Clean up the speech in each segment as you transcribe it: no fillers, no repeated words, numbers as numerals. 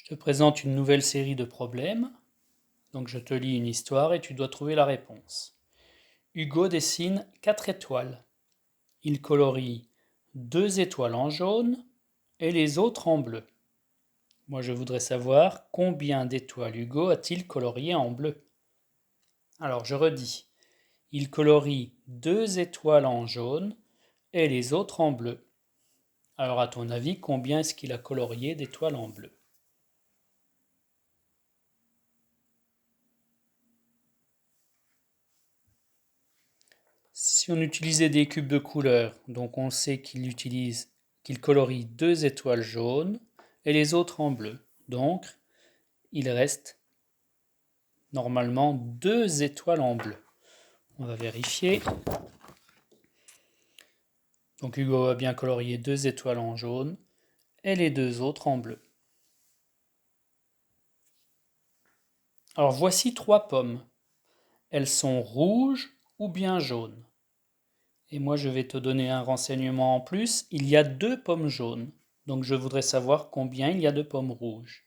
Je te présente une nouvelle série de problèmes. Donc je te lis une histoire et tu dois trouver la réponse. Hugo dessine 4 étoiles. Il colorie 2 étoiles en jaune et les autres en bleu. Moi je voudrais savoir combien d'étoiles Hugo a-t-il colorié en bleu. Alors je redis. Il colorie 2 étoiles en jaune et les autres en bleu. Alors à ton avis, combien est-ce qu'il a colorié d'étoiles en bleu? Si on utilisait des cubes de couleur, donc on sait qu'il colorie 2 étoiles jaunes et les autres en bleu. Donc, il reste normalement 2 étoiles en bleu. On va vérifier. Donc Hugo a bien colorié 2 étoiles en jaune et les 2 autres en bleu. Alors voici 3 pommes. Elles sont rouges ou bien jaunes. Et moi je vais te donner un renseignement en plus. Il y a 2 pommes jaunes. Donc je voudrais savoir combien il y a de pommes rouges.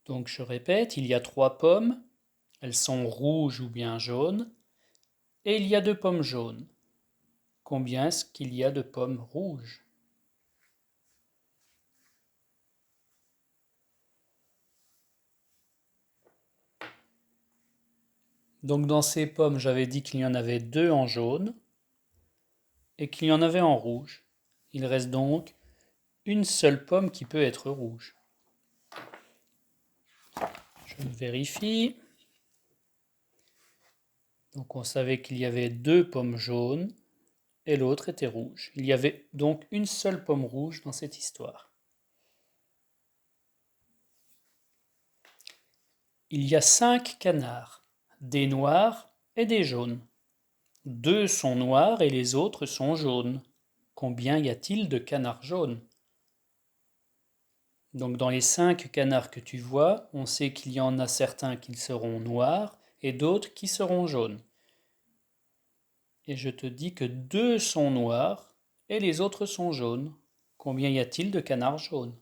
Donc je répète, il y a 3 pommes, elles sont rouges ou bien jaunes, et il y a 2 pommes jaunes. Combien est-ce qu'il y a de pommes rouges? Donc dans ces pommes, j'avais dit qu'il y en avait 2 en jaune et qu'il y en avait en rouge. Il reste donc une seule pomme qui peut être rouge. Je vérifie. Donc on savait qu'il y avait 2 pommes jaunes et l'autre était rouge. Il y avait donc une seule pomme rouge dans cette histoire. Il y a 5 canards, des noirs et des jaunes. 2 sont noirs et les autres sont jaunes. Combien y a-t-il de canards jaunes? Donc dans les 5 canards que tu vois, on sait qu'il y en a certains qui seront noirs et d'autres qui seront jaunes. Et je te dis que 2 sont noirs et les autres sont jaunes. Combien y a-t-il de canards jaunes?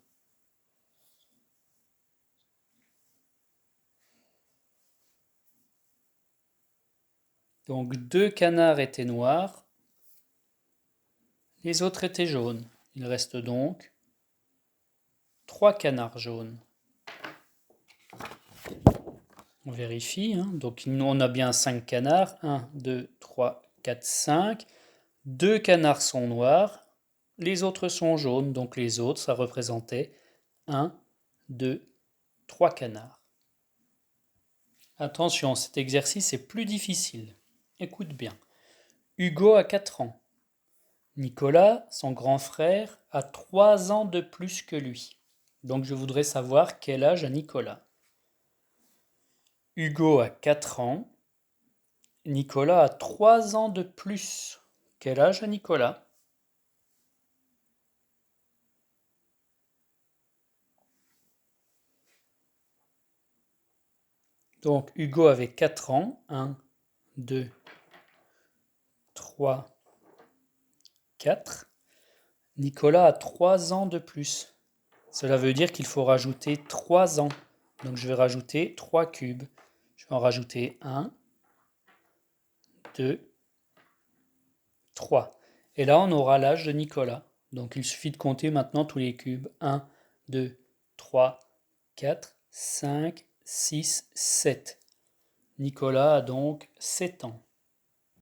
Donc 2 canards étaient noirs, les autres étaient jaunes. Il reste donc 3 canards jaunes. On vérifie, hein. Donc on a bien 5 canards. 1, 2, 3, 4, 5. 2 canards sont noirs, les autres sont jaunes, donc les autres, ça représentait 1, 2, 3 canards. Attention, cet exercice est plus difficile. Écoute bien. Hugo a 4 ans. Nicolas, son grand frère, a 3 ans de plus que lui. Donc je voudrais savoir quel âge a Nicolas. Hugo a 4 ans. Nicolas a 3 ans de plus. Quel âge a Nicolas? Donc Hugo avait 4 ans. 1, 2, 3, 4. Nicolas a 3 ans de plus. Cela veut dire qu'il faut rajouter 3 ans. Donc je vais rajouter 3 cubes. Je vais en rajouter 1, 2, 3. Et là, on aura l'âge de Nicolas. Donc il suffit de compter maintenant tous les cubes. 1, 2, 3, 4, 5, 6, 7. Nicolas a donc 7 ans.